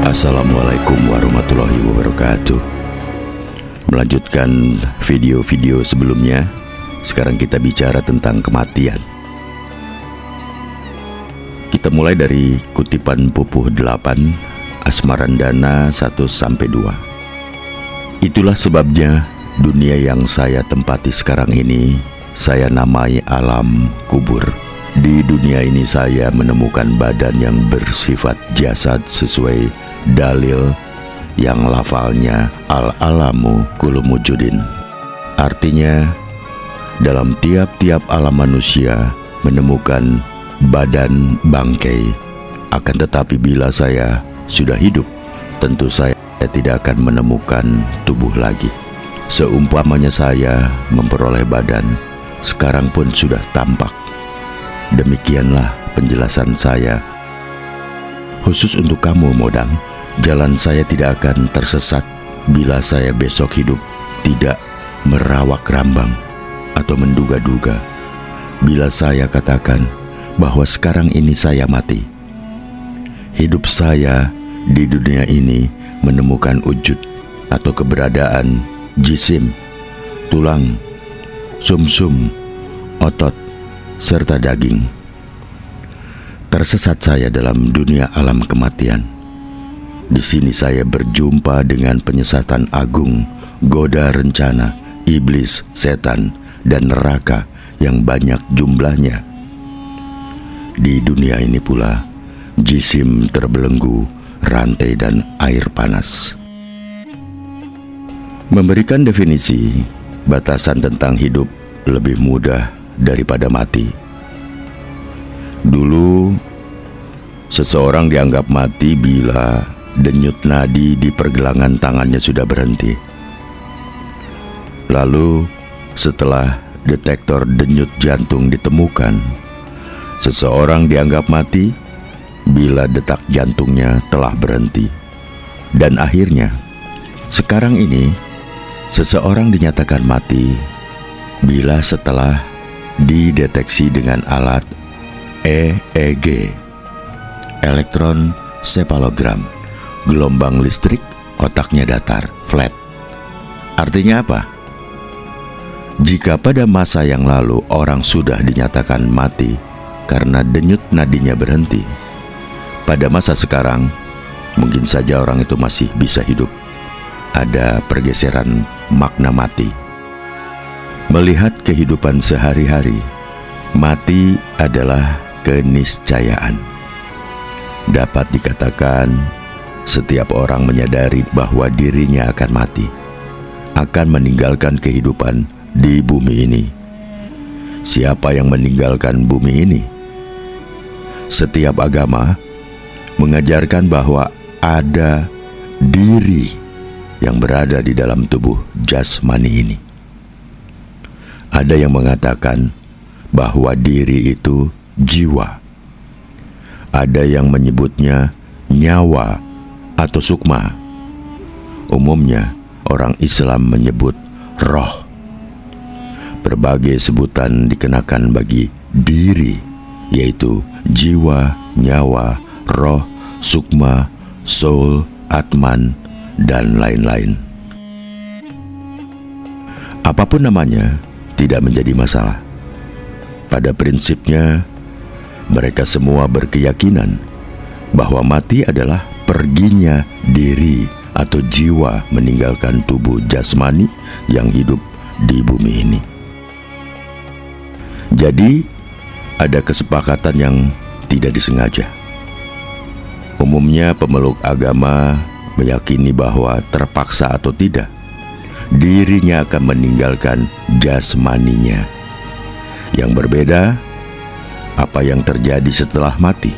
Assalamualaikum warahmatullahi wabarakatuh. Melanjutkan video-video sebelumnya, sekarang kita bicara tentang kematian. Kita mulai dari kutipan Pupuh 8, Asmarandana 1-2. Itulah sebabnya dunia yang saya tempati sekarang ini saya namai alam kubur. Di dunia ini saya menemukan badan yang bersifat jasad sesuai dalil yang lafalnya al-alamu kullu mujudin. Artinya dalam tiap-tiap alam manusia menemukan badan bangkai. Akan tetapi bila saya sudah hidup, tentu saya tidak akan menemukan tubuh lagi. Seumpamanya saya memperoleh badan, sekarang pun sudah tampak. Demikianlah penjelasan saya. Khusus untuk kamu, Modang, jalan saya tidak akan tersesat bila saya besok hidup tidak merawak rambang atau menduga-duga. Bila saya katakan bahwa sekarang ini saya mati, hidup saya di dunia ini menemukan wujud atau keberadaan jisim, tulang, sumsum, otot, serta daging. Tersesat saya dalam dunia alam kematian. Di sini saya berjumpa dengan penyesatan agung, goda rencana, iblis, setan, dan neraka yang banyak jumlahnya. Di dunia ini pula, jisim terbelenggu, rantai dan air panas. Memberikan definisi, batasan tentang hidup lebih mudah daripada mati. Dulu, seseorang dianggap mati bila denyut nadi di pergelangan tangannya sudah berhenti. Lalu, setelah detektor denyut jantung ditemukan, seseorang dianggap mati bila detak jantungnya telah berhenti. Dan akhirnya, sekarang ini, seseorang dinyatakan mati bila setelah dideteksi dengan alat EEG, elektronsepalogram, gelombang listrik, otaknya datar, flat. Artinya apa? Jika pada masa yang lalu orang sudah dinyatakan mati karena denyut nadinya berhenti, pada masa sekarang mungkin saja orang itu masih bisa hidup. Ada pergeseran makna mati. Melihat kehidupan sehari-hari, mati adalah keniscayaan. Dapat dikatakan setiap orang menyadari bahwa dirinya akan mati, akan meninggalkan kehidupan di bumi ini. Siapa yang meninggalkan bumi ini? Setiap agama mengajarkan bahwa ada diri yang berada di dalam tubuh jasmani ini. Ada yang mengatakan bahwa diri itu jiwa. Ada yang menyebutnya nyawa atau sukma. Umumnya orang Islam menyebut roh. Berbagai sebutan dikenakan bagi diri, yaitu jiwa, nyawa, roh, sukma, soul, atman, dan lain-lain. Apapun namanya, tidak menjadi masalah. Pada prinsipnya, mereka semua berkeyakinan bahwa mati adalah perginya diri atau jiwa meninggalkan tubuh jasmani yang hidup di bumi ini. Jadi, ada kesepakatan yang tidak disengaja. Umumnya pemeluk agama meyakini bahwa terpaksa atau tidak, dirinya akan meninggalkan jasmaninya. Yang berbeda, apa yang terjadi setelah mati.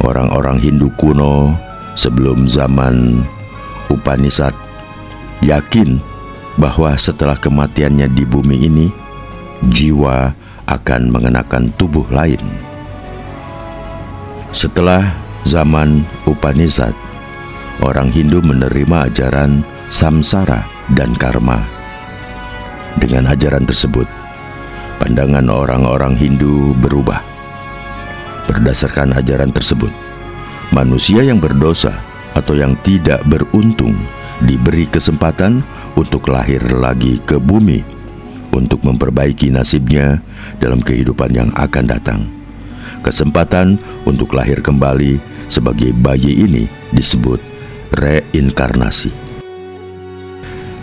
Orang-orang Hindu kuno sebelum zaman Upanishad yakin bahwa setelah kematiannya di bumi ini, jiwa akan mengenakan tubuh lain. Setelah zaman Upanishad, orang Hindu menerima ajaran samsara dan karma. Dengan ajaran tersebut, pandangan orang-orang Hindu berubah. Berdasarkan ajaran tersebut, manusia yang berdosa atau yang tidak beruntung diberi kesempatan untuk lahir lagi ke bumi untuk memperbaiki nasibnya dalam kehidupan yang akan datang. Kesempatan untuk lahir kembali sebagai bayi ini disebut reinkarnasi.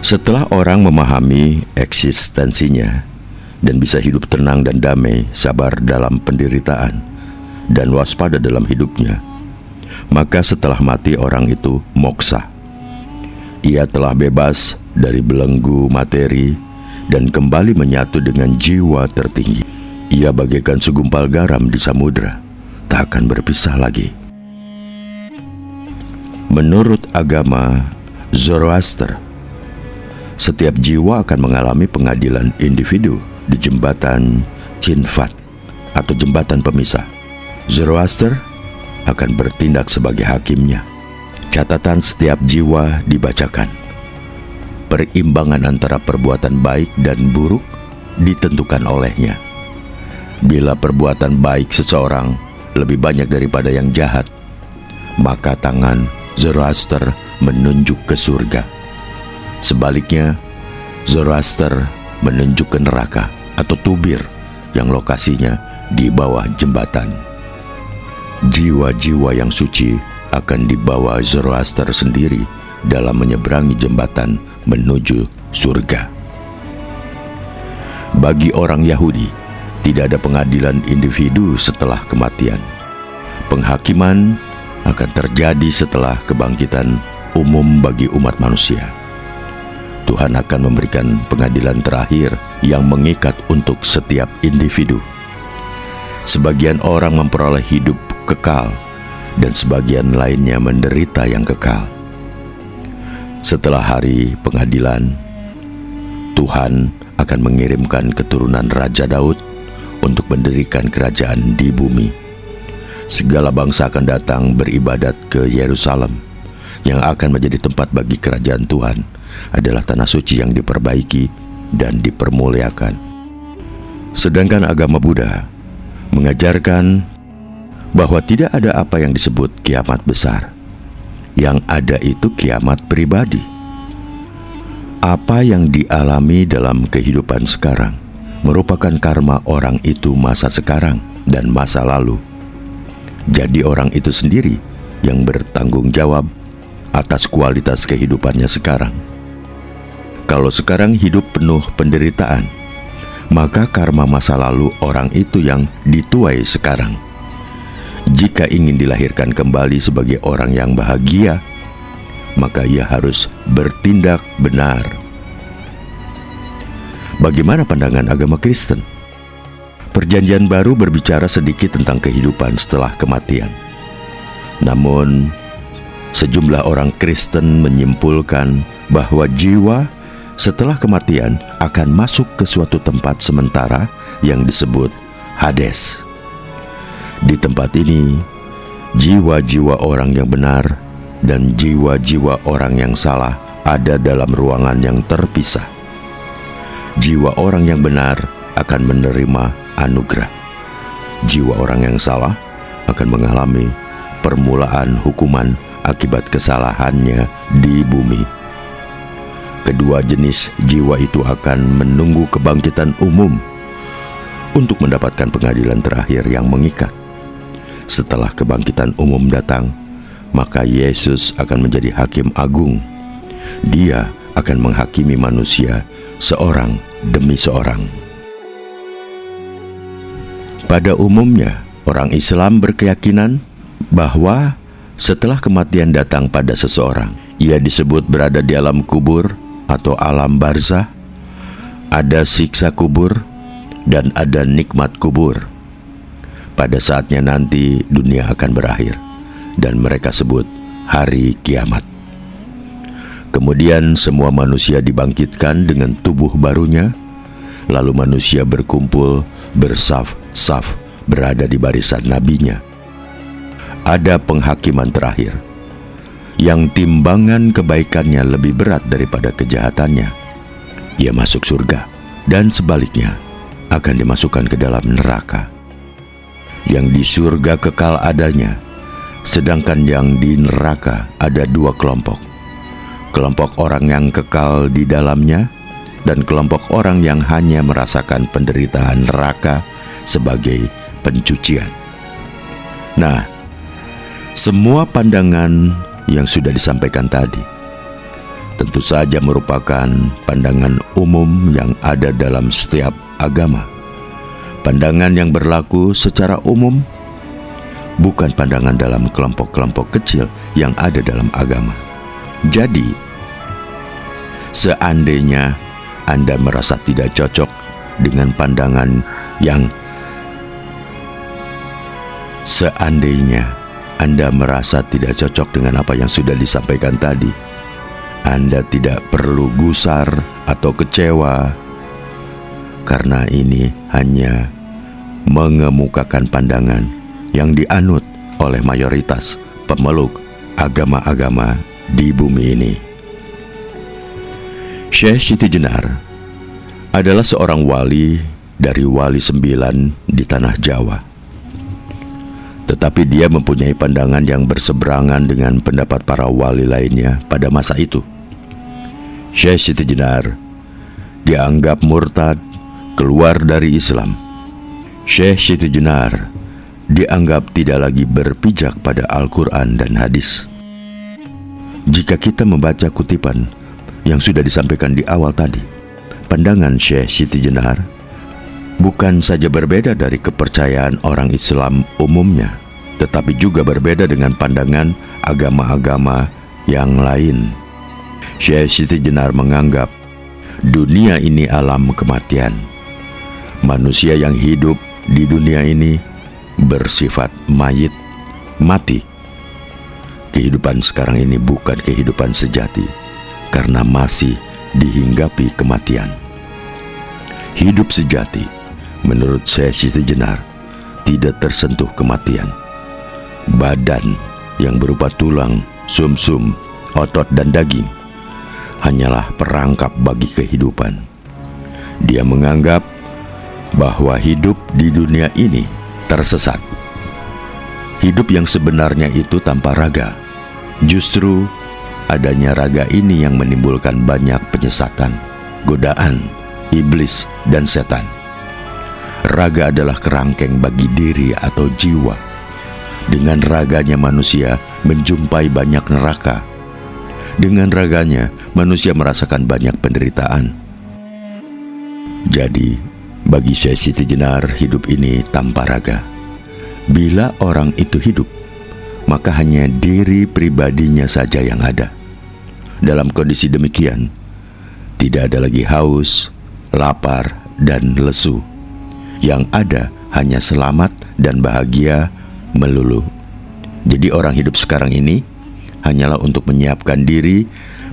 Setelah orang memahami eksistensinya dan bisa hidup tenang dan damai, sabar dalam penderitaan, dan waspada dalam hidupnya, maka setelah mati orang itu moksa. Ia telah bebas dari belenggu materi dan kembali menyatu dengan jiwa tertinggi. Ia bagaikan segumpal garam di samudra, tak akan berpisah lagi. Menurut agama Zoroaster, setiap jiwa akan mengalami pengadilan individu di jembatan Chinvat atau jembatan pemisah. Zoroaster akan bertindak sebagai hakimnya. Catatan setiap jiwa dibacakan. Perimbangan antara perbuatan baik dan buruk ditentukan olehnya. Bila perbuatan baik seseorang lebih banyak daripada yang jahat, maka tangan Zoroaster menunjuk ke surga. Sebaliknya, Zoroaster menunjuk ke neraka atau tubir yang lokasinya di bawah jembatan. Jiwa-jiwa yang suci akan dibawa Zoroaster sendiri dalam menyeberangi jembatan menuju surga. Bagi orang Yahudi, tidak ada pengadilan individu setelah kematian. Penghakiman akan terjadi setelah kebangkitan umum bagi umat manusia. Tuhan akan memberikan pengadilan terakhir yang mengikat untuk setiap individu. Sebagian orang memperoleh hidup kekal dan sebagian lainnya menderita yang kekal. Setelah hari pengadilan, Tuhan akan mengirimkan keturunan Raja Daud untuk mendirikan kerajaan di bumi. Segala bangsa akan datang beribadat ke Yerusalem, yang akan menjadi tempat bagi kerajaan Tuhan adalah tanah suci yang diperbaiki dan dipermuliakan. Sedangkan agama Buddha mengajarkan bahwa tidak ada apa yang disebut kiamat besar. Yang ada itu kiamat pribadi. Apa yang dialami dalam kehidupan sekarang merupakan karma orang itu masa sekarang dan masa lalu. Jadi orang itu sendiri yang bertanggung jawab atas kualitas kehidupannya sekarang. Kalau sekarang hidup penuh penderitaan, maka karma masa lalu orang itu yang dituai sekarang. Jika ingin dilahirkan kembali sebagai orang yang bahagia, maka ia harus bertindak benar. Bagaimana pandangan agama Kristen? Perjanjian Baru berbicara sedikit tentang kehidupan setelah kematian. Namun, sejumlah orang Kristen menyimpulkan bahwa jiwa setelah kematian akan masuk ke suatu tempat sementara yang disebut Hades. Di tempat ini, jiwa-jiwa orang yang benar dan jiwa-jiwa orang yang salah ada dalam ruangan yang terpisah. Jiwa orang yang benar akan menerima anugerah. Jiwa orang yang salah akan mengalami permulaan hukuman akibat kesalahannya di bumi. Kedua jenis jiwa itu akan menunggu kebangkitan umum untuk mendapatkan pengadilan terakhir yang mengikat. Setelah kebangkitan umum datang, maka Yesus akan menjadi hakim agung. Dia akan menghakimi manusia seorang demi seorang. Pada umumnya, orang Islam berkeyakinan bahwa setelah kematian datang pada seseorang, ia disebut berada di alam kubur atau alam barzah, ada siksa kubur, dan ada nikmat kubur. Pada saatnya nanti dunia akan berakhir, dan mereka sebut hari kiamat. Kemudian semua manusia dibangkitkan dengan tubuh barunya, lalu manusia berkumpul bersaf-saf berada di barisan nabinya. Ada penghakiman terakhir, yang timbangan kebaikannya lebih berat daripada kejahatannya. Ia masuk surga, dan sebaliknya akan dimasukkan ke dalam neraka. Yang di surga kekal adanya, sedangkan yang di neraka ada dua kelompok. Kelompok orang yang kekal di dalamnya, dan kelompok orang yang hanya merasakan penderitaan neraka sebagai pencucian. Nah, semua pandangan yang sudah disampaikan tadi tentu saja merupakan pandangan umum yang ada dalam setiap agama. Pandangan yang berlaku secara umum, bukan pandangan dalam kelompok-kelompok kecil yang ada dalam agama. Jadi, seandainya Anda merasa tidak cocok dengan pandangan yang Anda merasa tidak cocok dengan apa yang sudah disampaikan tadi, Anda tidak perlu gusar atau kecewa, karena ini hanya mengemukakan pandangan yang dianut oleh mayoritas pemeluk agama-agama di bumi ini. Syekh Siti Jenar adalah seorang wali dari wali 9 di tanah Jawa. Tetapi dia mempunyai pandangan yang berseberangan dengan pendapat para wali lainnya pada masa itu. Syekh Siti Jenar dianggap murtad, keluar dari Islam. Syekh Siti Jenar dianggap tidak lagi berpijak pada Al-Quran dan hadis. Jika kita membaca kutipan yang sudah disampaikan di awal tadi, pandangan Syekh Siti Jenar bukan saja berbeda dari kepercayaan orang Islam umumnya, tetapi juga berbeda dengan pandangan agama-agama yang lain. Syekh Siti Jenar menganggap dunia ini alam kematian. Manusia yang hidup di dunia ini bersifat mayit, mati. Kehidupan sekarang ini bukan kehidupan sejati, karena masih dihinggapi kematian. Hidup sejati, menurut Syekh Siti Jenar, tidak tersentuh kematian. Badan yang berupa tulang, sumsum, otot, dan daging hanyalah perangkap bagi kehidupan. Dia menganggap bahwa hidup di dunia ini tersesat. Hidup yang sebenarnya itu tanpa raga. Justru adanya raga ini yang menimbulkan banyak penyesatan, godaan, iblis, dan setan. Raga adalah kerangkeng bagi diri atau jiwa. Dengan raganya manusia menjumpai banyak neraka. Dengan raganya manusia merasakan banyak penderitaan. Jadi, bagi Syekh Siti Jenar, hidup ini tanpa raga. Bila orang itu hidup, maka hanya diri pribadinya saja yang ada. Dalam kondisi demikian, tidak ada lagi haus, lapar, dan lesu. Yang ada hanya selamat dan bahagia melulu. Jadi orang hidup sekarang ini hanyalah untuk menyiapkan diri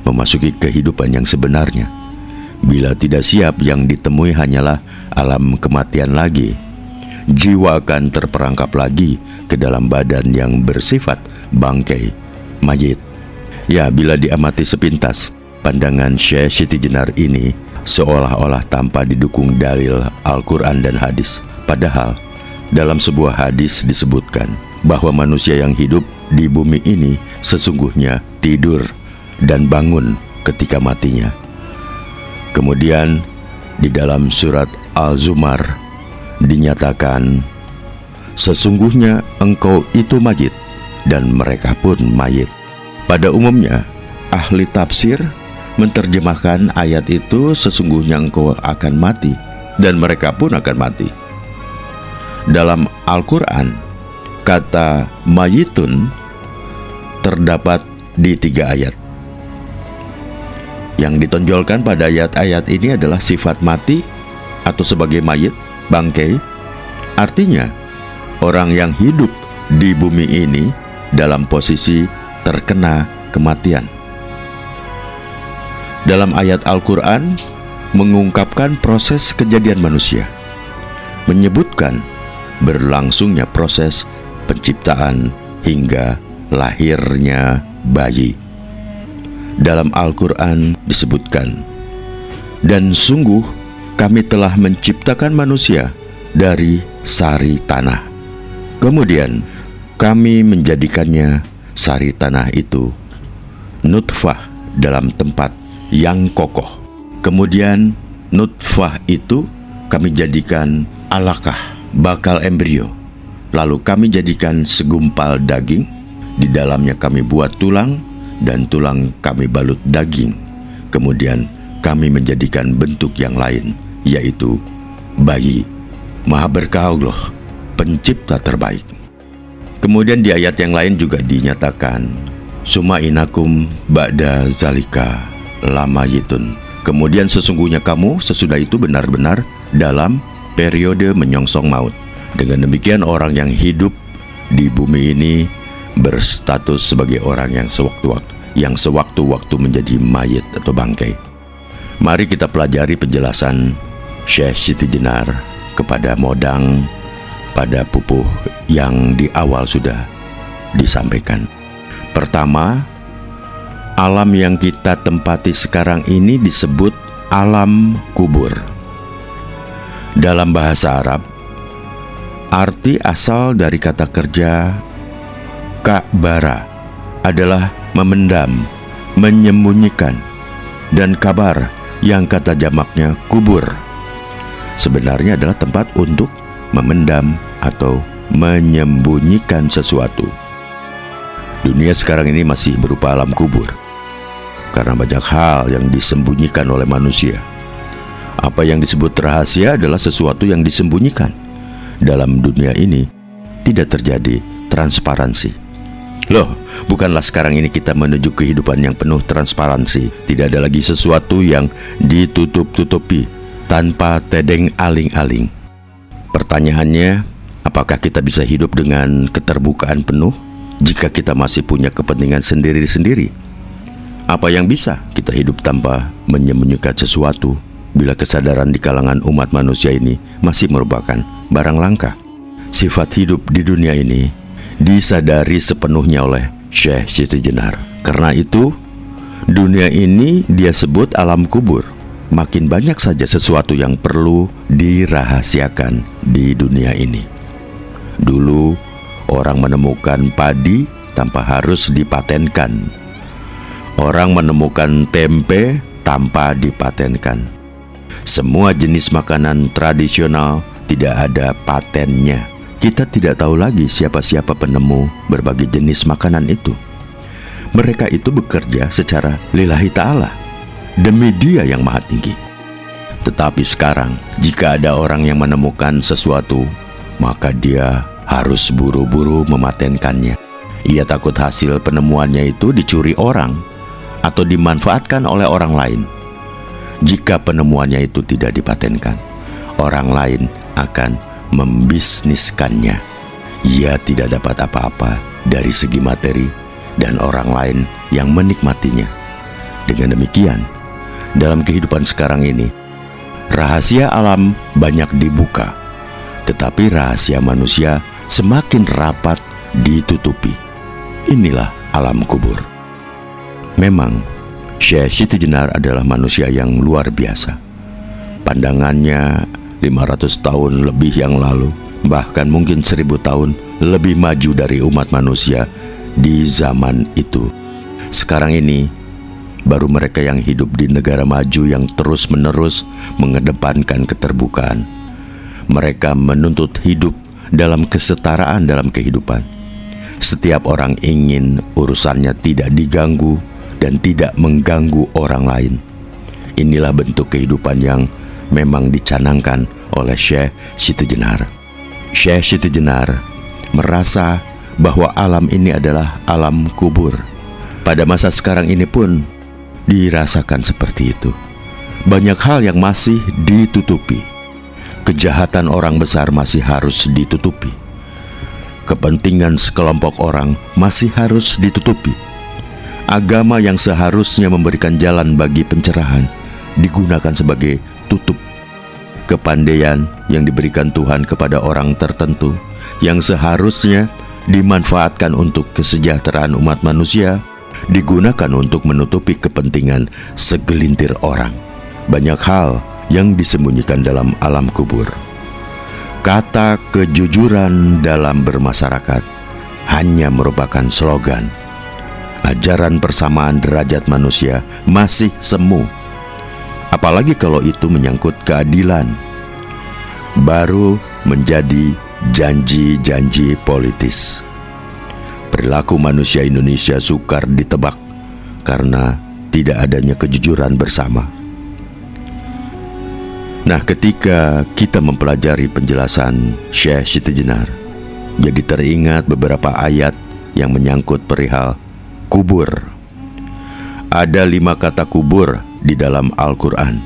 memasuki kehidupan yang sebenarnya. Bila tidak siap, yang ditemui hanyalah alam kematian lagi. Jiwa akan terperangkap lagi ke dalam badan yang bersifat bangkai, mayit. Ya, bila diamati sepintas, pandangan Syekh Siti Jenar ini seolah-olah tanpa didukung dalil Al-Quran dan hadis. Padahal dalam sebuah hadis disebutkan bahwa manusia yang hidup di bumi ini sesungguhnya tidur dan bangun ketika matinya. Kemudian di dalam surat Al-Zumar dinyatakan, sesungguhnya engkau itu mayit dan mereka pun mayit. Pada umumnya ahli tafsir menerjemahkan ayat itu, sesungguhnya engkau akan mati dan mereka pun akan mati. Dalam Al-Quran, kata mayitun terdapat di 3 ayat. Yang ditonjolkan pada ayat-ayat ini adalah sifat mati atau sebagai mayit, bangkai. Artinya, orang yang hidup di bumi ini dalam posisi terkena kematian. dalam ayat Al-Quran mengungkapkan proses kejadian manusia, menyebutkan berlangsungnya proses penciptaan hingga lahirnya bayi. Dalam Al-Quran disebutkan, "Dan sungguh kami telah menciptakan manusia dari sari tanah. Kemudian kami menjadikannya, sari tanah itu, nutfah dalam tempat yang kokoh. Kemudian nutfah itu kami jadikan alaqah, bakal embrio. Lalu kami jadikan segumpal daging. Di dalamnya kami buat tulang, dan tulang kami balut daging. Kemudian kami menjadikan bentuk yang lain, yaitu bayi." Maha berkah Allah, pencipta terbaik. Kemudian di ayat yang lain juga dinyatakan, "Summa inakum ba'da zalika lamayitun." Kemudian sesungguhnya kamu sesudah itu benar-benar dalam periode menyongsong maut. Dengan demikian orang yang hidup di bumi ini berstatus sebagai orang yang sewaktu-waktu menjadi mayit atau bangkai. Mari kita pelajari penjelasan Syekh Siti Jenar kepada Modang pada pupuh yang di awal sudah disampaikan. Pertama, alam yang kita tempati sekarang ini disebut alam kubur. Dalam bahasa Arab, arti asal dari kata kerja ka'bara adalah memendam, menyembunyikan, dan kabar yang kata jamaknya kubur sebenarnya adalah tempat untuk memendam atau menyembunyikan sesuatu. Dunia sekarang ini masih berupa alam kubur karena banyak hal yang disembunyikan oleh manusia. Apa yang disebut rahasia adalah sesuatu yang disembunyikan. Dalam dunia ini tidak terjadi transparansi. Loh, bukanlah sekarang ini kita menuju kehidupan yang penuh transparansi. Tidak ada lagi sesuatu yang ditutup-tutupi tanpa tedeng aling-aling. Pertanyaannya, apakah kita bisa hidup dengan keterbukaan penuh jika kita masih punya kepentingan sendiri-sendiri? Apa yang bisa kita hidup tanpa menyembunyikan sesuatu bila kesadaran di kalangan umat manusia ini masih merupakan barang langka? Sifat hidup di dunia ini disadari sepenuhnya oleh Syekh Siti Jenar. Karena itu, dunia ini dia sebut alam kubur. Makin banyak saja sesuatu yang perlu dirahasiakan di dunia ini. Dulu, orang menemukan padi tanpa harus dipatenkan. Orang menemukan tempe tanpa dipatenkan. Semua jenis makanan tradisional tidak ada patennya. Kita tidak tahu lagi siapa-siapa penemu berbagai jenis makanan itu. Mereka itu bekerja secara lillahi ta'ala, demi Dia yang Maha Tinggi. Tetapi sekarang, jika ada orang yang menemukan sesuatu, maka dia harus buru-buru mematenkannya. Ia takut hasil penemuannya itu dicuri orang atau dimanfaatkan oleh orang lain. Jika penemuannya itu tidak dipatenkan, orang lain akan membisniskannya. Ia tidak dapat apa-apa dari segi materi dan orang lain yang menikmatinya. Dengan demikian, dalam kehidupan sekarang ini, rahasia alam banyak dibuka, tetapi rahasia manusia semakin rapat ditutupi. Inilah alam kubur. Memang, Syekh Siti Jenar adalah manusia yang luar biasa. Pandangannya 500 tahun lebih yang lalu, bahkan mungkin 1000 tahun lebih maju dari umat manusia di zaman itu. Sekarang ini, baru mereka yang hidup di negara maju yang terus-menerus mengedepankan keterbukaan. Mereka menuntut hidup dalam kesetaraan dalam kehidupan. Setiap orang ingin urusannya tidak diganggu dan tidak mengganggu orang lain. Inilah bentuk kehidupan yang memang dicanangkan oleh Syekh Siti Jenar. Syekh Siti Jenar merasa bahwa alam ini adalah alam kubur. Pada masa sekarang ini pun dirasakan seperti itu. Banyak hal yang masih ditutupi. Kejahatan orang besar masih harus ditutupi. Kepentingan sekelompok orang masih harus ditutupi. Agama yang seharusnya memberikan jalan bagi pencerahan digunakan sebagai tutup. Kepandaian yang diberikan Tuhan kepada orang tertentu yang seharusnya dimanfaatkan untuk kesejahteraan umat manusia digunakan untuk menutupi kepentingan segelintir orang. Banyak hal yang disembunyikan dalam alam kubur. Kata kejujuran dalam bermasyarakat hanya merupakan slogan. Ajaran persamaan derajat manusia masih semu. Apalagi kalau itu menyangkut keadilan. Baru menjadi janji-janji politis. Perilaku manusia Indonesia sukar ditebak karena tidak adanya kejujuran bersama. Nah, ketika kita mempelajari penjelasan Syekh Siti Jenar, jadi teringat beberapa ayat yang menyangkut perihal kubur. Ada 5 kata kubur di dalam Al-Quran.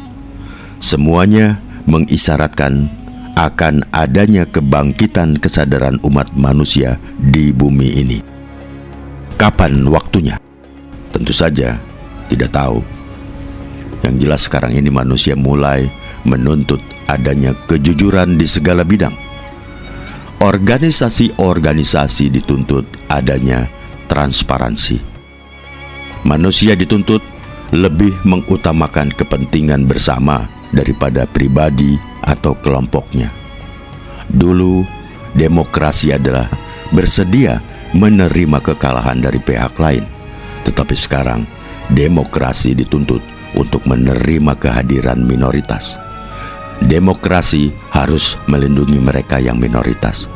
Semuanya mengisyaratkan akan adanya kebangkitan kesadaran umat manusia di bumi ini. Kapan waktunya? Tentu saja tidak tahu. Yang jelas sekarang ini manusia mulai menuntut adanya kejujuran di segala bidang. Organisasi-organisasi dituntut adanya transparansi. Manusia dituntut lebih mengutamakan kepentingan bersama daripada pribadi atau kelompoknya. Dulu, demokrasi adalah bersedia menerima kekalahan dari pihak lain. Tetapi sekarang, demokrasi dituntut untuk menerima kehadiran minoritas. Demokrasi harus melindungi mereka yang minoritas.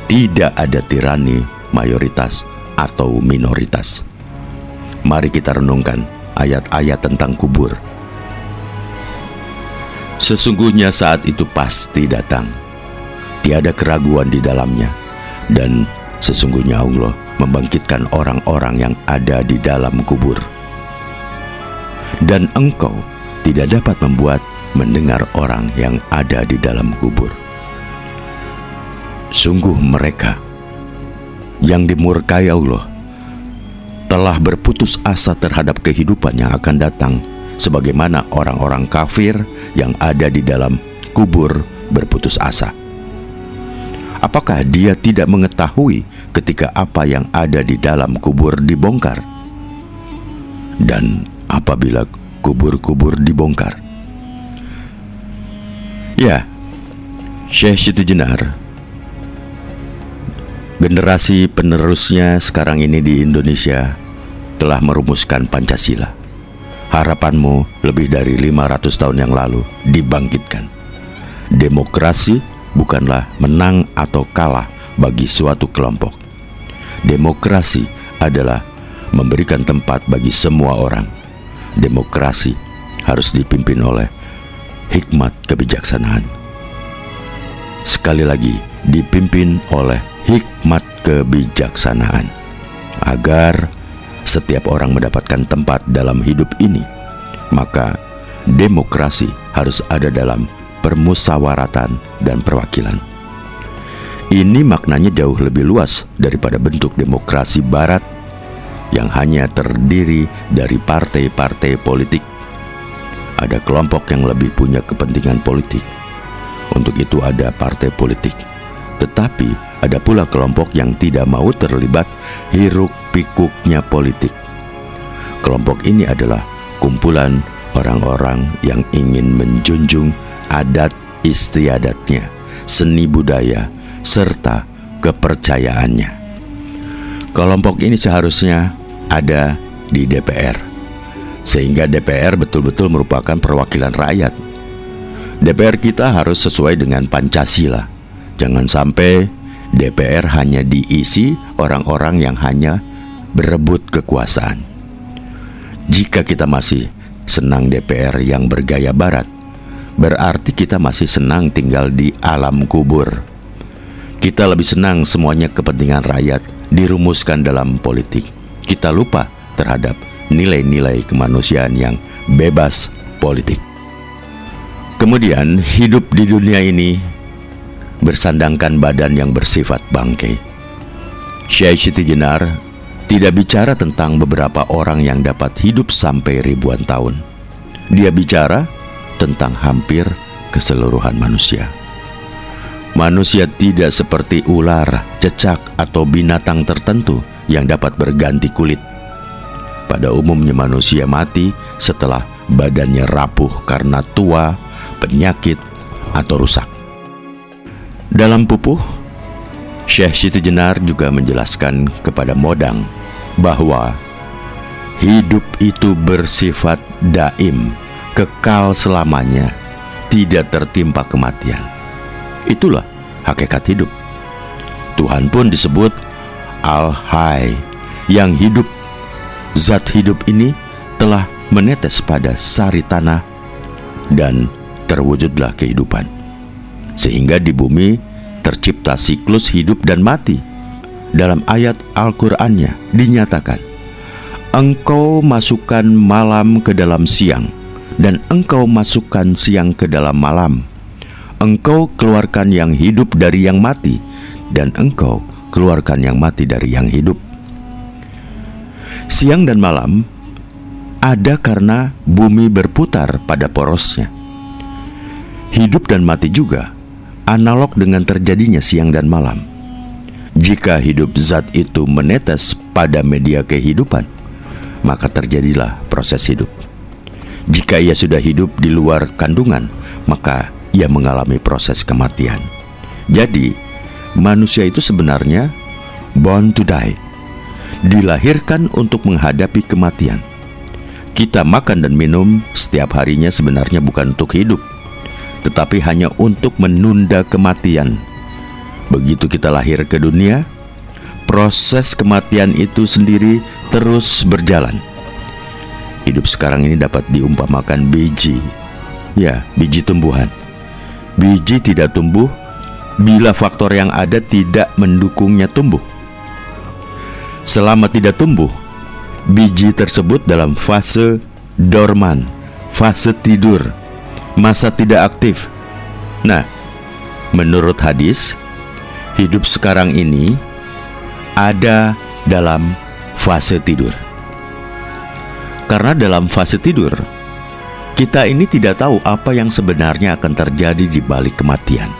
Tidak ada tirani mayoritas atau minoritas. Mari kita renungkan ayat-ayat tentang kubur. Sesungguhnya saat itu pasti datang. Tiada keraguan di dalamnya. Dan sesungguhnya Allah membangkitkan orang-orang yang ada di dalam kubur. Dan engkau tidak dapat membuat mendengar orang yang ada di dalam kubur. Sungguh mereka yang dimurkai Allah telah berputus asa terhadap kehidupan yang akan datang, sebagaimana orang-orang kafir yang ada di dalam kubur berputus asa. Apakah dia tidak mengetahui ketika apa yang ada di dalam kubur dibongkar? Dan apabila kubur-kubur dibongkar? Ya, Syekh Siti Jenar, generasi penerusnya sekarang ini di Indonesia telah merumuskan Pancasila. Harapanmu lebih dari 500 tahun yang lalu dibangkitkan. Demokrasi bukanlah menang atau kalah bagi suatu kelompok. Demokrasi adalah memberikan tempat bagi semua orang. Demokrasi harus dipimpin oleh hikmat kebijaksanaan. Sekali lagi, dipimpin oleh hikmat kebijaksanaan, agar setiap orang mendapatkan tempat dalam hidup ini. Maka demokrasi harus ada dalam permusawaratan dan perwakilan. Ini maknanya jauh lebih luas daripada bentuk demokrasi barat yang hanya terdiri dari partai-partai politik. Ada kelompok yang lebih punya kepentingan politik. Untuk itu ada partai politik. Tetapi ada pula kelompok yang tidak mau terlibat hiruk-pikuknya politik. Kelompok ini adalah kumpulan orang-orang yang ingin menjunjung adat istiadatnya, seni budaya, serta kepercayaannya. Kelompok ini seharusnya ada di DPR, sehingga DPR betul-betul merupakan perwakilan rakyat. DPR kita harus sesuai dengan Pancasila. Jangan sampai DPR hanya diisi orang-orang yang hanya berebut kekuasaan. Jika kita masih senang DPR yang bergaya barat, berarti kita masih senang tinggal di alam kubur. Kita lebih senang semuanya kepentingan rakyat dirumuskan dalam politik. Kita lupa terhadap nilai-nilai kemanusiaan yang bebas politik. Kemudian hidup di dunia ini bersandangkan badan yang bersifat bangkai. Syekh Siti Jenar tidak bicara tentang beberapa orang yang dapat hidup sampai ribuan tahun. Dia bicara tentang hampir keseluruhan manusia. Manusia tidak seperti ular, cecak, atau binatang tertentu yang dapat berganti kulit. Pada umumnya manusia mati setelah badannya rapuh karena tua, penyakit, atau rusak. Dalam Pupuh, Syekh Siti Jenar juga menjelaskan kepada Modang bahwa hidup itu bersifat daim, kekal selamanya, tidak tertimpa kematian. Itulah hakikat hidup. Tuhan pun disebut Al-Hay, yang hidup. Zat hidup ini telah menetes pada sari tanah dan terwujudlah kehidupan. Sehingga di bumi tercipta siklus hidup dan mati. Dalam ayat Al-Qur'annya dinyatakan, engkau masukkan malam ke dalam siang, dan engkau masukkan siang ke dalam malam. Engkau keluarkan yang hidup dari yang mati, dan engkau keluarkan yang mati dari yang hidup. Siang dan malam ada karena bumi berputar pada porosnya. Hidup dan mati juga analog dengan terjadinya siang dan malam. Jika hidup zat itu menetes pada media kehidupan, maka terjadilah proses hidup. Jika ia sudah hidup di luar kandungan, maka ia mengalami proses kematian. Jadi, manusia itu sebenarnya born to die, dilahirkan untuk menghadapi kematian. Kita makan dan minum setiap harinya sebenarnya bukan untuk hidup, tetapi hanya untuk menunda kematian. Begitu kita lahir ke dunia, proses kematian itu sendiri terus berjalan. Hidup sekarang ini dapat diumpamakan biji. Ya, biji tumbuhan. Biji tidak tumbuh bila faktor yang ada tidak mendukungnya tumbuh. Selama tidak tumbuh, biji tersebut dalam fase dorman, fase tidur, masa tidak aktif. Nah, menurut hadis, hidup sekarang ini ada dalam fase tidur. Karena dalam fase tidur, kita ini tidak tahu apa yang sebenarnya akan terjadi di balik kematian.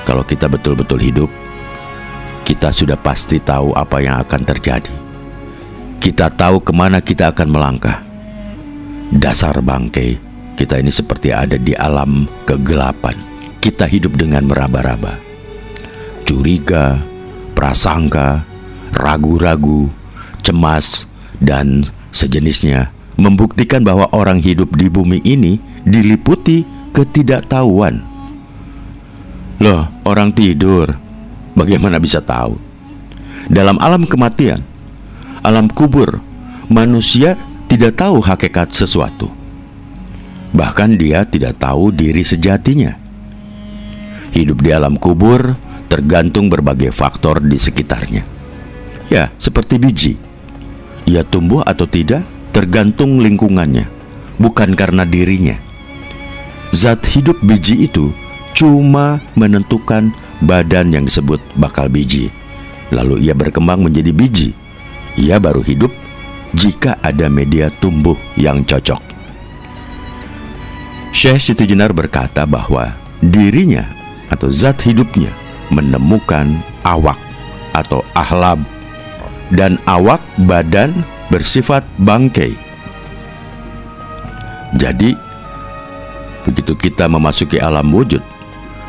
Kalau kita betul-betul hidup, kita sudah pasti tahu apa yang akan terjadi. Kita tahu kemana kita akan melangkah. Dasar bangkai, kita ini seperti ada di alam kegelapan. Kita hidup dengan meraba-raba, curiga, prasangka, ragu-ragu, cemas, dan sejenisnya, membuktikan bahwa orang hidup di bumi ini diliputi ketidaktahuan. Loh, orang tidur, bagaimana bisa tahu? Dalam alam kematian, alam kubur, manusia tidak tahu hakikat sesuatu. Bahkan dia tidak tahu diri sejatinya. Hidup di alam kubur tergantung berbagai faktor di sekitarnya. Ya, seperti biji. Ia tumbuh atau tidak tergantung lingkungannya, bukan karena dirinya. Zat hidup biji itu cuma menentukan badan yang disebut bakal biji. Lalu ia berkembang menjadi biji. Ia baru hidup jika ada media tumbuh yang cocok. Syekh Siti Jenar berkata bahwa dirinya atau zat hidupnya menemukan awak atau ahlab, dan awak badan bersifat bangkai. Jadi, begitu kita memasuki alam wujud,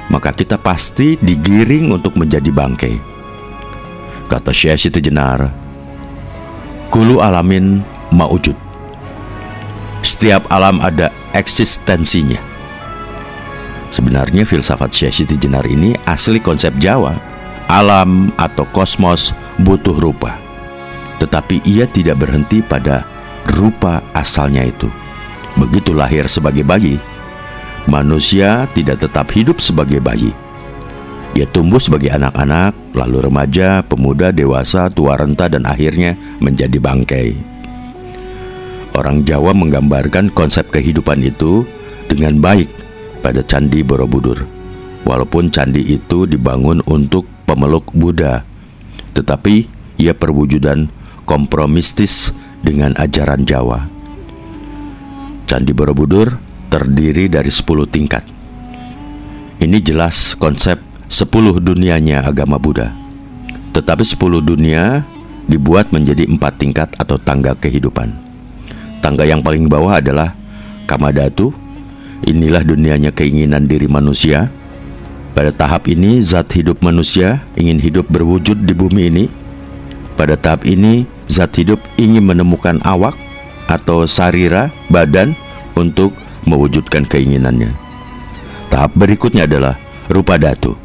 maka kita pasti digiring untuk menjadi bangkai. Kata Syekh Siti Jenar, kullu alamin mawujud. Setiap alam ada eksistensinya. Sebenarnya filsafat Syekh Siti Jenar ini asli konsep Jawa. Alam atau kosmos butuh rupa, tetapi ia tidak berhenti pada rupa asalnya itu. Begitu lahir sebagai bayi, manusia tidak tetap hidup sebagai bayi. Ia tumbuh sebagai anak-anak, lalu remaja, pemuda, dewasa, tua renta, dan akhirnya menjadi bangkai. Orang Jawa menggambarkan konsep kehidupan itu dengan baik pada Candi Borobudur. Walaupun candi itu dibangun untuk pemeluk Buddha, tetapi ia perwujudan kompromistis dengan ajaran Jawa. Candi Borobudur terdiri dari 10 tingkat. Ini jelas konsep 10 dunianya agama Buddha. Tetapi 10 dunia dibuat menjadi 4 tingkat atau tangga kehidupan. Tangga yang paling bawah adalah Kamadhatu. Inilah dunianya keinginan diri manusia. Pada tahap ini zat hidup manusia ingin hidup berwujud di bumi ini. Pada tahap ini zat hidup ingin menemukan awak atau sarira, badan, untuk mewujudkan keinginannya. Tahap berikutnya adalah Rupa Dhatu,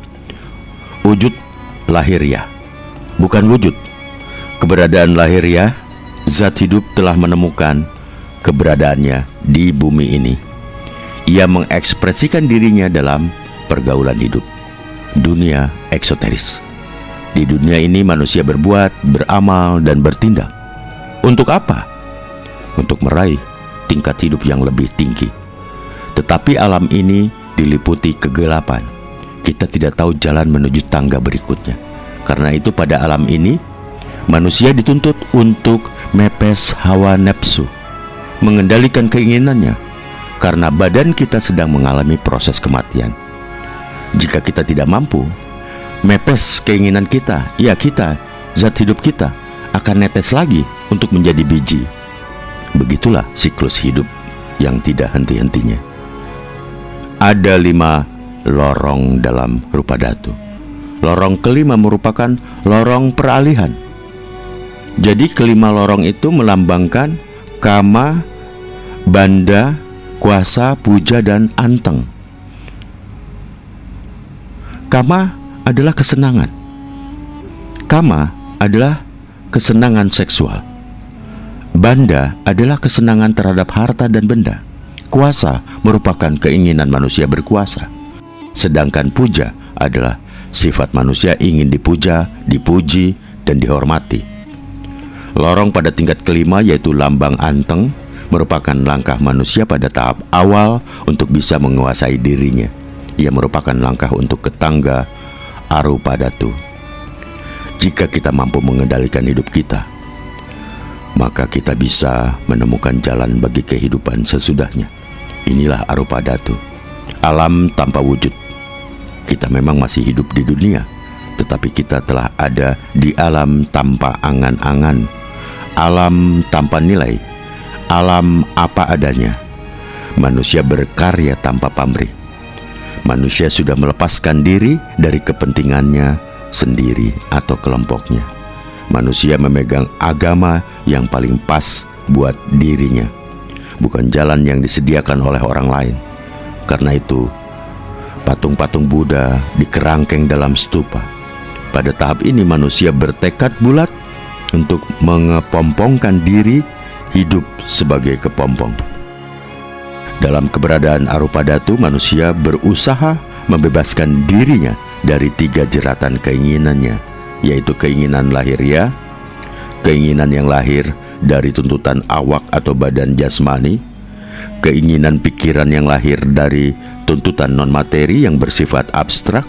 wujud lahiriah, bukan wujud. Keberadaan lahiriah, zat hidup telah menemukan keberadaannya di bumi ini. Ia mengekspresikan dirinya dalam pergaulan hidup, dunia eksoteris. Di dunia ini manusia berbuat, beramal, dan bertindak. Untuk apa? Untuk meraih tingkat hidup yang lebih tinggi. Tetapi alam ini diliputi kegelapan. Kita tidak tahu jalan menuju tangga berikutnya. Karena itu pada alam ini manusia dituntut untuk mepes hawa nafsu, mengendalikan keinginannya, karena badan kita sedang mengalami proses kematian. Jika kita tidak mampu mepes keinginan kita, ya kita, zat hidup kita akan netes lagi untuk menjadi biji. Begitulah siklus hidup yang tidak henti-hentinya. Ada 5 lorong dalam Rupa Dhatu. Lorong kelima merupakan lorong peralihan. Jadi kelima lorong itu melambangkan kama, banda, kuasa, puja, dan anteng. Kama adalah kesenangan. Kama adalah kesenangan seksual. Banda adalah kesenangan terhadap harta dan benda. Kuasa merupakan keinginan manusia berkuasa. Sedangkan puja adalah sifat manusia ingin dipuja, dipuji, dan dihormati. Lorong pada tingkat kelima yaitu lambang anteng merupakan langkah manusia pada tahap awal untuk bisa menguasai dirinya. Ia merupakan langkah untuk ke tangga Arupa Dhatu. Jika kita mampu mengendalikan hidup kita, maka kita bisa menemukan jalan bagi kehidupan sesudahnya. Inilah Arupa Dhatu, alam tanpa wujud. Kita memang masih hidup di dunia, tetapi kita telah ada di alam tanpa angan-angan, alam tanpa nilai, alam apa adanya. Manusia berkarya tanpa pamrih. Manusia sudah melepaskan diri dari kepentingannya sendiri atau kelompoknya. Manusia memegang agama yang paling pas buat dirinya, bukan jalan yang disediakan oleh orang lain. Karena itu, patung-patung Buddha dikerangkeng dalam stupa. Pada tahap ini manusia bertekad bulat untuk mengepompongkan diri hidup sebagai kepompong. Dalam keberadaan Arupa Dhatu, manusia berusaha membebaskan dirinya dari 3 jeratan keinginannya, yaitu keinginan lahiriah, keinginan yang lahir dari tuntutan awak atau badan jasmani, keinginan pikiran yang lahir dari tuntutan non-materi yang bersifat abstrak,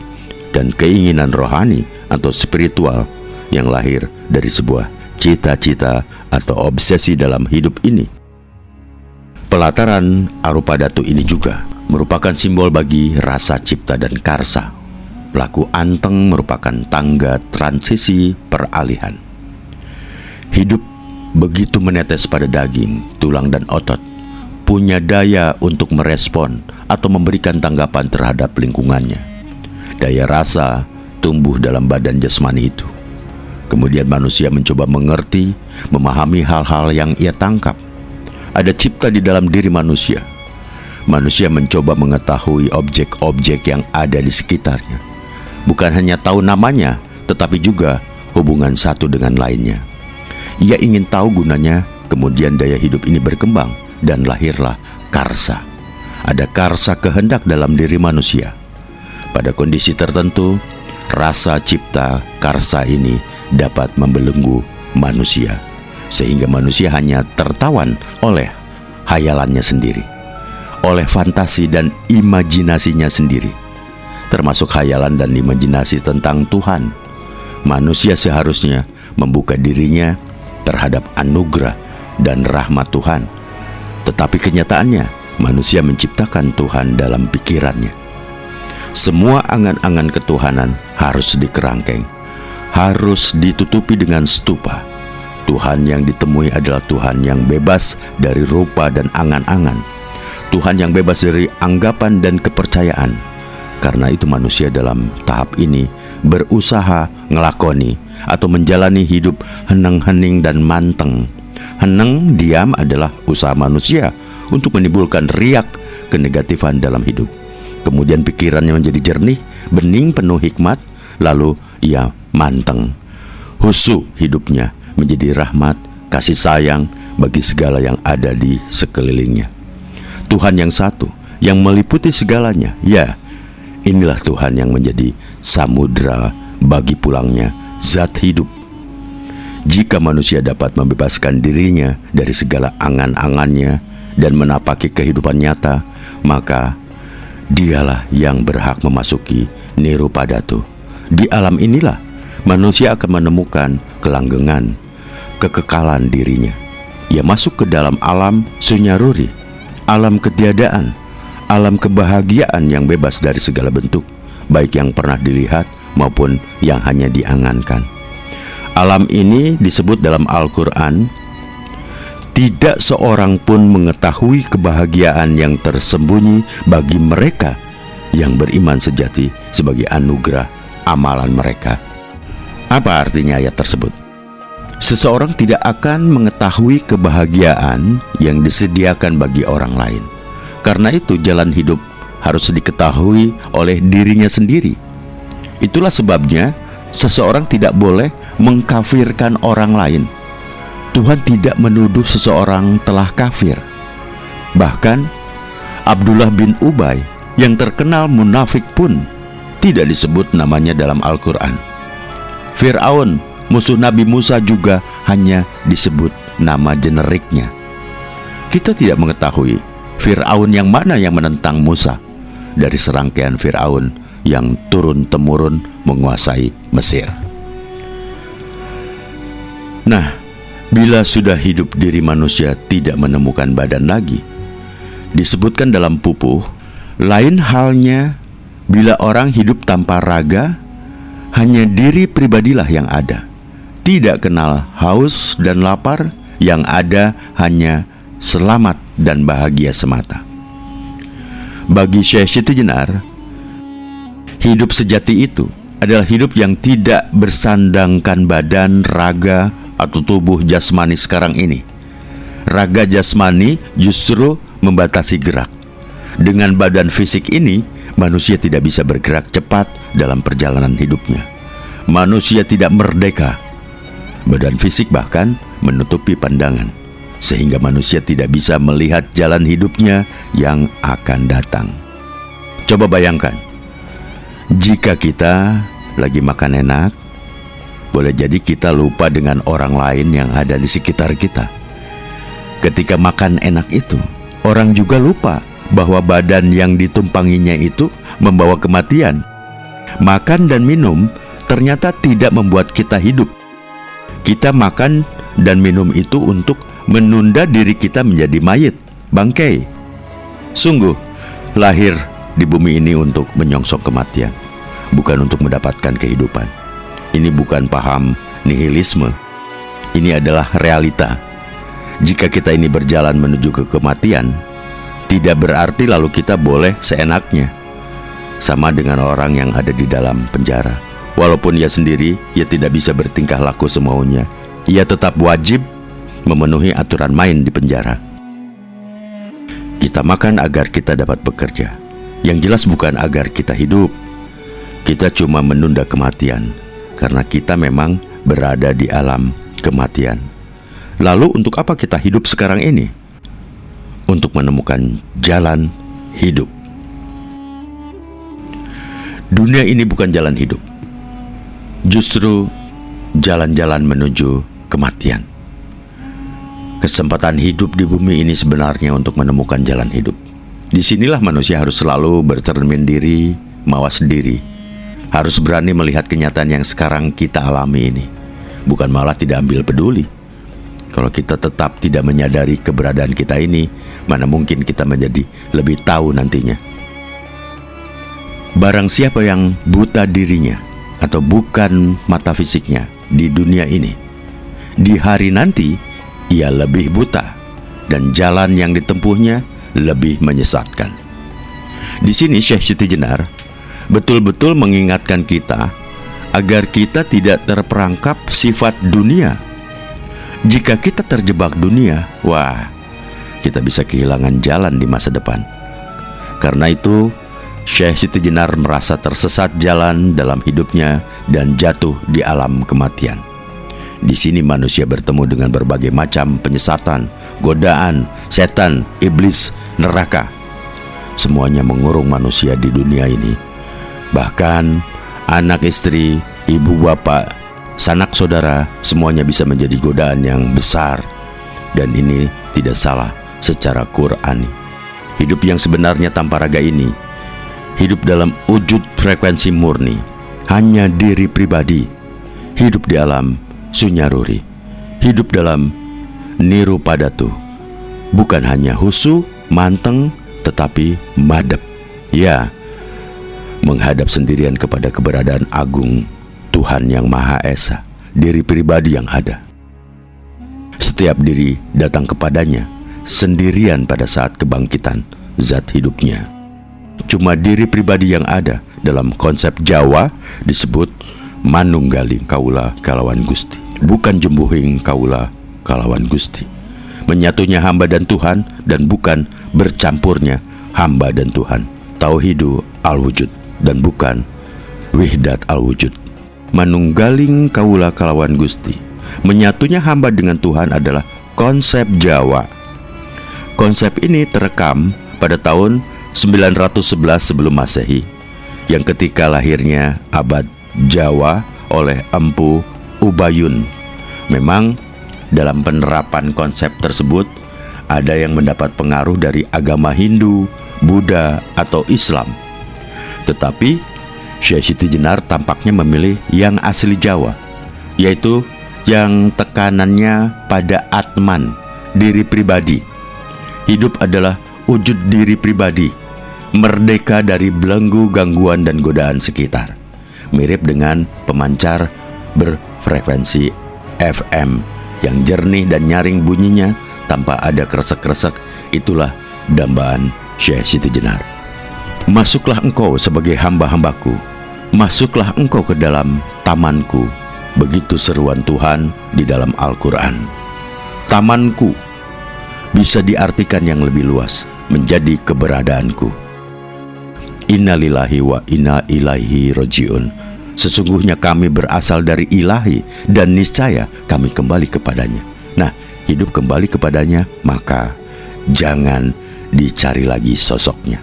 dan keinginan rohani atau spiritual yang lahir dari sebuah cita-cita atau obsesi dalam hidup ini. Pelataran Arupa Dhatu ini juga merupakan simbol bagi rasa cipta dan karsa. Laku anteng merupakan tangga transisi peralihan. Hidup begitu menetes pada daging, tulang, dan otot, punya daya untuk merespon atau memberikan tanggapan terhadap lingkungannya. Daya rasa tumbuh dalam badan jasmani itu. Kemudian manusia mencoba mengerti, memahami hal-hal yang ia tangkap. Ada cipta di dalam diri manusia. Manusia mencoba mengetahui objek-objek yang ada di sekitarnya. Bukan hanya tahu namanya, tetapi juga hubungan satu dengan lainnya. Ia ingin tahu gunanya, kemudian daya hidup ini berkembang dan lahirlah karsa. Ada karsa kehendak dalam diri manusia. Pada kondisi tertentu, rasa cipta karsa ini dapat membelenggu manusia, sehingga manusia hanya tertawan oleh hayalannya sendiri, oleh fantasi dan imajinasinya sendiri, termasuk hayalan dan imajinasi tentang Tuhan. Manusia seharusnya membuka dirinya terhadap anugerah dan rahmat Tuhan. Tetapi kenyataannya, manusia menciptakan Tuhan dalam pikirannya. Semua angan-angan ketuhanan harus dikerangkeng, harus ditutupi dengan stupa. Tuhan yang ditemui adalah Tuhan yang bebas dari rupa dan angan-angan, Tuhan yang bebas dari anggapan dan kepercayaan. Karena itu manusia dalam tahap ini berusaha ngelakoni atau menjalani hidup heneng-hening dan manteng. Heneng diam adalah usaha manusia untuk menimbulkan riak kenegatifan dalam hidup. Kemudian pikirannya menjadi jernih, bening, penuh hikmat, lalu ia manteng. Husu hidupnya menjadi rahmat, kasih sayang bagi segala yang ada di sekelilingnya. Tuhan yang satu, yang meliputi segalanya, ya, inilah Tuhan yang menjadi samudra bagi pulangnya zat hidup. Jika manusia dapat membebaskan dirinya dari segala angan-angannya dan menapaki kehidupan nyata, maka dialah yang berhak memasuki Nirupadatu. Di alam inilah manusia akan menemukan kelanggengan, kekekalan dirinya. Ia masuk ke dalam alam sunyaruri, alam ketiadaan, alam kebahagiaan yang bebas dari segala bentuk, baik yang pernah dilihat maupun yang hanya diangankan. Alam ini disebut dalam Al-Quran, tidak seorang pun mengetahui kebahagiaan yang tersembunyi bagi mereka yang beriman sejati sebagai anugerah amalan mereka. Apa artinya ayat tersebut? Seseorang tidak akan mengetahui kebahagiaan yang disediakan bagi orang lain. Karena itu jalan hidup harus diketahui oleh dirinya sendiri. Itulah sebabnya seseorang tidak boleh mengkafirkan orang lain. Tuhan tidak menuduh seseorang telah kafir. Bahkan Abdullah bin Ubay yang terkenal munafik pun tidak disebut namanya dalam Al-Quran. Fir'aun, musuh Nabi Musa, juga hanya disebut nama generiknya. Kita tidak mengetahui Fir'aun yang mana yang menentang Musa dari serangkaian Fir'aun yang turun-temurun menguasai Mesir. Nah, bila sudah hidup diri manusia tidak menemukan badan lagi, disebutkan dalam Pupuh, lain halnya bila orang hidup tanpa raga, hanya diri pribadilah yang ada. Tidak kenal haus dan lapar, yang ada hanya selamat dan bahagia semata. Bagi Syekh Siti Jenar, hidup sejati itu adalah hidup yang tidak bersandangkan badan, raga, atau tubuh jasmani sekarang ini. Raga jasmani justru membatasi gerak. Dengan badan fisik ini, manusia tidak bisa bergerak cepat dalam perjalanan hidupnya. Manusia tidak merdeka. Badan fisik bahkan menutupi pandangan, sehingga manusia tidak bisa melihat jalan hidupnya yang akan datang. Coba bayangkan, jika kita lagi makan enak, boleh jadi kita lupa dengan orang lain yang ada di sekitar kita. Ketika makan enak itu, orang juga lupa bahwa badan yang ditumpanginya itu membawa kematian. Makan dan minum ternyata tidak membuat kita hidup. Kita makan dan minum itu untuk menunda diri kita menjadi mayit, bangkai. Sungguh, lahir di bumi ini untuk menyongsong kematian, bukan untuk mendapatkan kehidupan. Ini bukan paham nihilisme. Ini adalah realita. Jika kita ini berjalan menuju ke kematian, tidak berarti lalu kita boleh seenaknya. Sama dengan orang yang ada di dalam penjara. Walaupun ia sendiri, ia tidak bisa bertingkah laku semaunya. Ia tetap wajib memenuhi aturan main di penjara. Kita makan agar kita dapat bekerja. Yang jelas bukan agar kita hidup. Kita cuma menunda kematian, karena kita memang berada di alam kematian. Lalu untuk apa kita hidup sekarang ini? Untuk menemukan jalan hidup. Dunia ini bukan jalan hidup, justru jalan-jalan menuju kematian. Kesempatan hidup di bumi ini sebenarnya untuk menemukan jalan hidup. Disinilah manusia harus selalu bercermin diri, mawas diri. Harus berani melihat kenyataan yang sekarang kita alami ini. bukan malah tidak ambil peduli. Kalau kita tetap tidak menyadari keberadaan kita ini, mana mungkin kita menjadi lebih tahu nantinya. Barang siapa yang buta dirinya atau bukan mata fisiknya di dunia ini, di hari nanti ia lebih buta dan jalan yang ditempuhnya lebih menyesatkan. Di sini Syekh Siti Jenar betul-betul mengingatkan kita agar kita tidak terperangkap sifat dunia. Jika kita terjebak dunia, wah, kita bisa kehilangan jalan di masa depan. Karena itu, Syekh Siti Jenar merasa tersesat jalan dalam hidupnya dan jatuh di alam kematian. Di sini manusia bertemu dengan berbagai macam penyesatan, godaan, setan, iblis, neraka. Semuanya mengurung manusia di dunia ini. Bahkan anak istri, ibu bapak, sanak saudara, semuanya bisa menjadi godaan yang besar. Dan ini tidak salah secara Qur'ani. Hidup yang sebenarnya tanpa raga ini, hidup dalam wujud frekuensi murni, hanya diri pribadi, hidup di alam sunyaruri, hidup dalam niru padatu, bukan hanya husu, manteng, tetapi madep. Ya, menghadap sendirian kepada keberadaan agung Tuhan yang Maha Esa, diri pribadi yang ada. Setiap diri datang kepadanya sendirian pada saat kebangkitan zat hidupnya. Cuma diri pribadi yang ada dalam konsep Jawa disebut manunggaling kaula kalawan Gusti, bukan jumbuhing kaula kalawan Gusti. Menyatunya hamba dan Tuhan dan bukan bercampurnya hamba dan Tuhan. Tauhidu al-wujud dan bukan wihdat al-wujud. Manunggaling kaula kalawan Gusti, menyatunya hamba dengan Tuhan adalah konsep Jawa. Konsep ini terekam pada tahun 911 sebelum Masehi, yang ketika lahirnya abad Jawa oleh Empu Ubayun. Memang dalam penerapan konsep tersebut ada yang mendapat pengaruh dari agama Hindu, Buddha, atau Islam. Tetapi Syekh Siti Jenar tampaknya memilih yang asli Jawa, yaitu yang tekanannya pada Atman, diri pribadi. Hidup adalah wujud diri pribadi, merdeka dari belenggu, gangguan, dan godaan sekitar. Mirip dengan pemancar berfrekuensi FM yang jernih dan nyaring bunyinya tanpa ada kresek-kresek. Itulah dambaan Syekh Siti Jenar. Masuklah engkau sebagai hamba-hambaku, masuklah engkau ke dalam tamanku. Begitu seruan Tuhan di dalam Al-Quran. Tamanku bisa diartikan yang lebih luas menjadi keberadaanku. Innalillahi wa inna ilaihi rojiun. Sesungguhnya kami berasal dari ilahi dan niscaya kami kembali kepadanya. Nah, hidup kembali kepadanya, maka jangan dicari lagi sosoknya.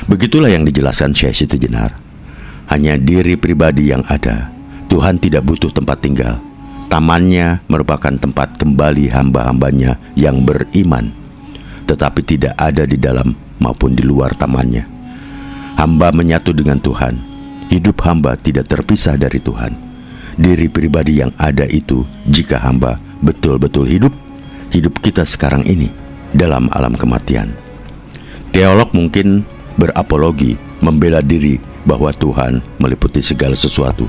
Begitulah yang dijelaskan Syekh Siti Jenar. Hanya diri pribadi yang ada. Tuhan tidak butuh tempat tinggal. Tamannya merupakan tempat kembali hamba-hambanya yang beriman, tetapi tidak ada di dalam maupun di luar tamannya. Hamba menyatu dengan Tuhan. Hidup hamba tidak terpisah dari Tuhan. Diri pribadi yang ada itu, jika hamba betul-betul hidup, hidup kita sekarang ini dalam alam kematian. Teolog mungkin berapologi, membela diri bahwa Tuhan meliputi segala sesuatu.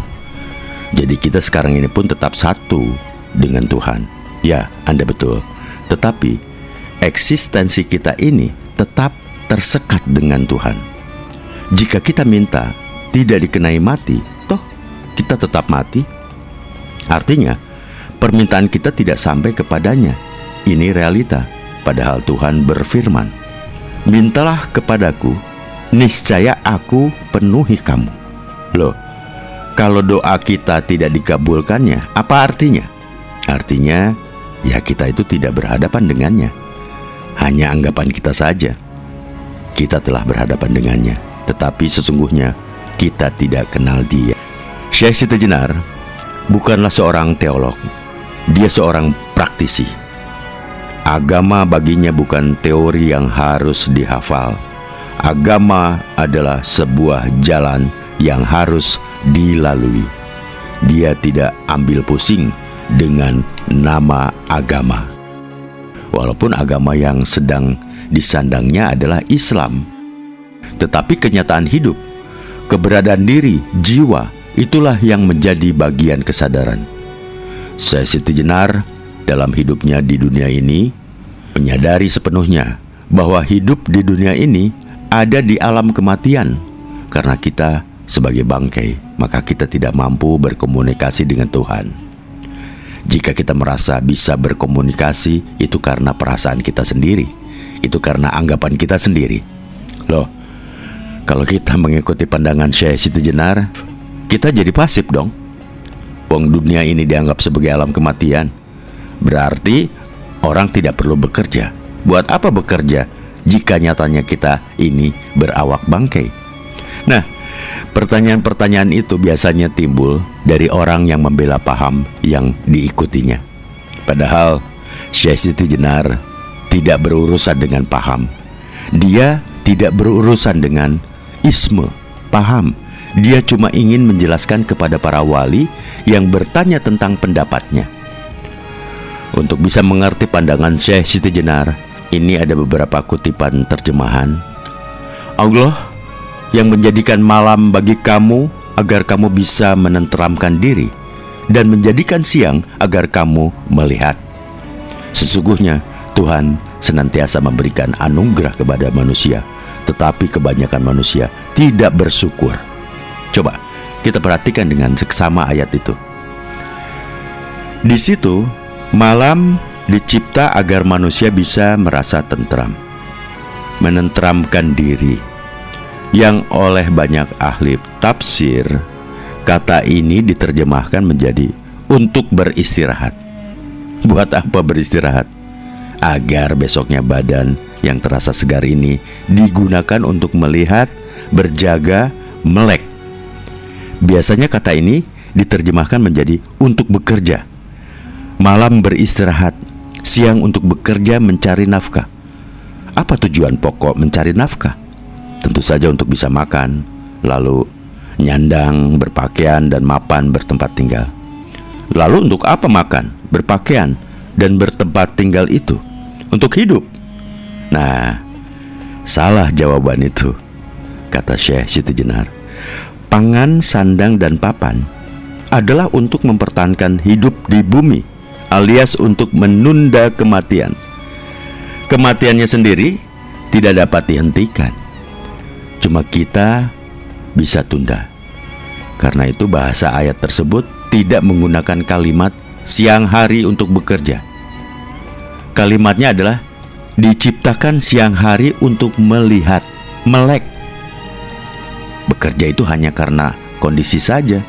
Jadi kita sekarang ini pun tetap satu dengan Tuhan. Ya, Anda betul. Tetapi eksistensi kita ini tetap tersekat dengan Tuhan. Jika kita minta tidak dikenai mati, toh kita tetap mati. Artinya permintaan kita tidak sampai kepadanya. Ini realita. Padahal Tuhan berfirman, mintalah kepadaku, niscaya aku penuhi kamu. Loh, kalau doa kita tidak dikabulkannya, apa artinya? Artinya, ya kita itu tidak berhadapan dengannya. Hanya anggapan kita saja. Kita telah berhadapan dengannya, tetapi sesungguhnya kita tidak kenal dia. Syekh Siti Jenar bukanlah seorang teolog. Dia seorang praktisi. Agama baginya bukan teori yang harus dihafal. Agama adalah sebuah jalan yang harus dilalui. dia tidak ambil pusing dengan nama agama. Walaupun agama yang sedang disandangnya adalah Islam, tetapi kenyataan hidup, keberadaan diri, jiwa, itulah yang menjadi bagian kesadaran. Syekh Siti Jenar dalam hidupnya di dunia ini menyadari sepenuhnya bahwa hidup di dunia ini ada di alam kematian. Karena kita sebagai bangkai, maka kita tidak mampu berkomunikasi dengan Tuhan. Jika kita merasa bisa berkomunikasi, itu karena perasaan kita sendiri, itu karena anggapan kita sendiri. Loh, kalau kita mengikuti pandangan Syekh Siti Jenar, kita jadi pasif dong. Wong dunia ini dianggap sebagai alam kematian, berarti orang tidak perlu bekerja. Buat apa bekerja jika nyatanya kita ini berawak bangkai? Nah, pertanyaan-pertanyaan itu biasanya timbul dari orang yang membela paham yang diikutinya. Padahal Syekh Siti Jenar tidak berurusan dengan paham. Dia tidak berurusan dengan isme, paham. Dia cuma ingin menjelaskan kepada para wali yang bertanya tentang pendapatnya. Untuk bisa mengerti pandangan Syekh Siti Jenar, ini ada beberapa kutipan terjemahan. Allah yang menjadikan malam bagi kamu agar kamu bisa menenteramkan diri, dan menjadikan siang agar kamu melihat. Sesungguhnya Tuhan senantiasa memberikan anugerah kepada manusia, tetapi kebanyakan manusia tidak bersyukur. Coba kita perhatikan dengan seksama ayat itu. Di situ, malam dicipta agar manusia bisa merasa tentram, menenteramkan diri. Yang oleh banyak ahli tafsir, kata ini diterjemahkan menjadi untuk beristirahat. Buat apa beristirahat? Agar besoknya badan yang terasa segar ini digunakan untuk melihat, berjaga, melek. Biasanya kata ini diterjemahkan menjadi untuk bekerja. Malam beristirahat, siang untuk bekerja mencari nafkah. Apa tujuan pokok mencari nafkah? Tentu saja untuk bisa makan, lalu nyandang, berpakaian, dan mapan bertempat tinggal. Lalu untuk apa makan, berpakaian, dan bertempat tinggal itu? Untuk hidup. Nah, salah jawaban itu, kata Syekh Siti Jenar. Pangan, sandang, dan papan adalah untuk mempertahankan hidup di bumi, alias untuk menunda kematian. Kematiannya sendiri tidak dapat dihentikan, cuma kita bisa tunda. Karena itu bahasa ayat tersebut tidak menggunakan kalimat siang hari untuk bekerja. Kalimatnya adalah diciptakan siang hari untuk melihat, melek. Bekerja itu hanya karena kondisi saja.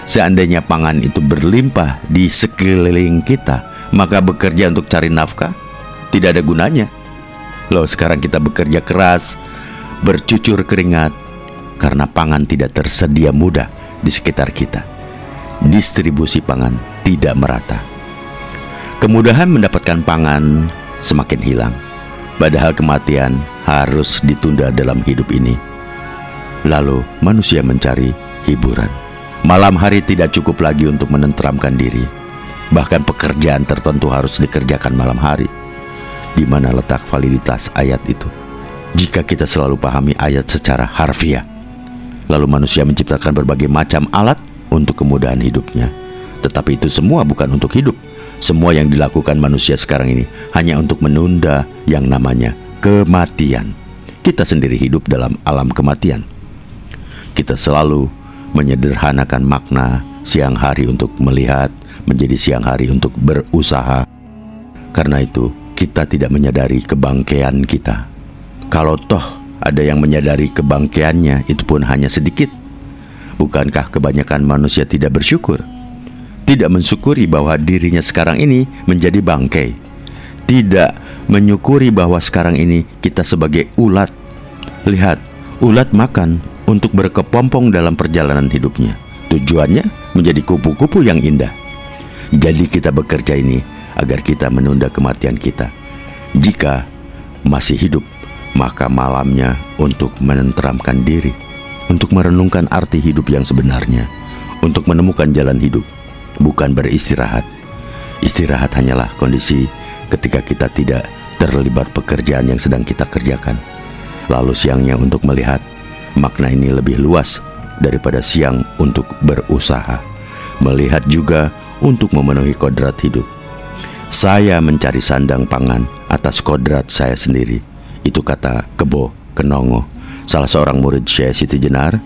Seandainya pangan itu berlimpah di sekeliling kita, maka bekerja untuk cari nafkah tidak ada gunanya. Loh, sekarang kita bekerja keras, bercucur keringat, karena pangan tidak tersedia mudah di sekitar kita. Distribusi pangan tidak merata. Kemudahan mendapatkan pangan semakin hilang, padahal kematian harus ditunda dalam hidup ini. Lalu manusia mencari hiburan. Malam hari tidak cukup lagi untuk menenteramkan diri. Bahkan pekerjaan tertentu harus dikerjakan malam hari. Di mana letak validitas ayat itu? Jika kita selalu pahami ayat secara harfiah, lalu manusia menciptakan berbagai macam alat untuk kemudahan hidupnya. Tetapi itu semua bukan untuk hidup. Semua yang dilakukan manusia sekarang ini hanya untuk menunda yang namanya kematian. Kita sendiri hidup dalam alam kematian. Kita selalu menyederhanakan makna siang hari untuk melihat menjadi siang hari untuk berusaha. Karena itu kita tidak menyadari kebangkaian kita. Kalau toh ada yang menyadari kebangkaiannya, itu pun hanya sedikit. Bukankah kebanyakan manusia tidak bersyukur? Tidak mensyukuri bahwa dirinya sekarang ini menjadi bangkai. Tidak menyukuri bahwa sekarang ini kita sebagai ulat. Lihat, ulat makan untuk berkepompong dalam perjalanan hidupnya. Tujuannya menjadi kupu-kupu yang indah. Jadi kita bekerja ini agar kita menunda kematian kita. Jika masih hidup, maka malamnya untuk menenteramkan diri, untuk merenungkan arti hidup yang sebenarnya, untuk menemukan jalan hidup, bukan beristirahat. Istirahat hanyalah kondisi ketika kita tidak terlibat pekerjaan yang sedang kita kerjakan. Lalu siangnya untuk melihat. Makna ini lebih luas daripada siang untuk berusaha. Melihat juga untuk memenuhi kodrat hidup. Saya mencari sandang pangan atas kodrat saya sendiri. Itu kata Kebo Kenongo, salah seorang murid Syekh Siti Jenar.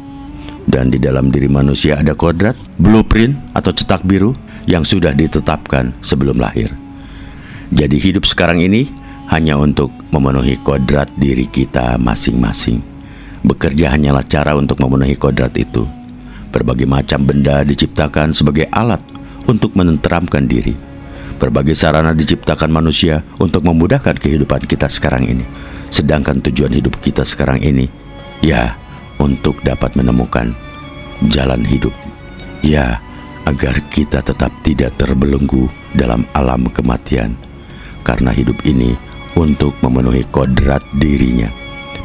Dan di dalam diri manusia ada kodrat, blueprint atau cetak biru yang sudah ditetapkan sebelum lahir. Jadi hidup sekarang ini hanya untuk memenuhi kodrat diri kita masing-masing. Bekerja hanyalah cara untuk memenuhi kodrat itu. Berbagai macam benda diciptakan sebagai alat untuk menenteramkan diri. Berbagai sarana diciptakan manusia untuk memudahkan kehidupan kita sekarang ini. Sedangkan tujuan hidup kita sekarang ini, ya, untuk dapat menemukan jalan hidup. Ya, agar kita tetap tidak terbelenggu dalam alam kematian. Karena hidup ini untuk memenuhi kodrat dirinya,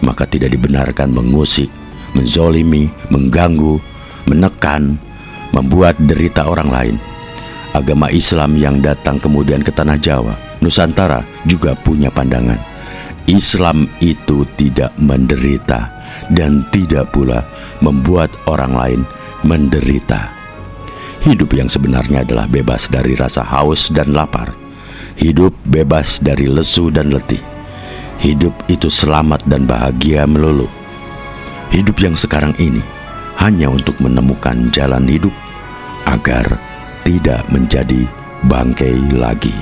maka tidak dibenarkan mengusik, menzolimi, mengganggu, menekan, membuat derita orang lain. Agama Islam yang datang kemudian ke tanah Jawa, Nusantara juga punya pandangan. Islam itu tidak menderita dan tidak pula membuat orang lain menderita. Hidup yang sebenarnya adalah bebas dari rasa haus dan lapar. Hidup bebas dari lesu dan letih. Hidup itu selamat dan bahagia melulu. Hidup yang sekarang ini hanya untuk menemukan jalan hidup agar tidak menjadi bangkai lagi.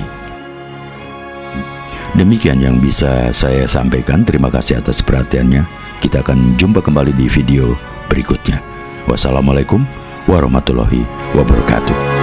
Demikian yang bisa saya sampaikan. Terima kasih atas perhatiannya. Kita akan jumpa kembali di video berikutnya. Wassalamualaikum warahmatullahi wabarakatuh.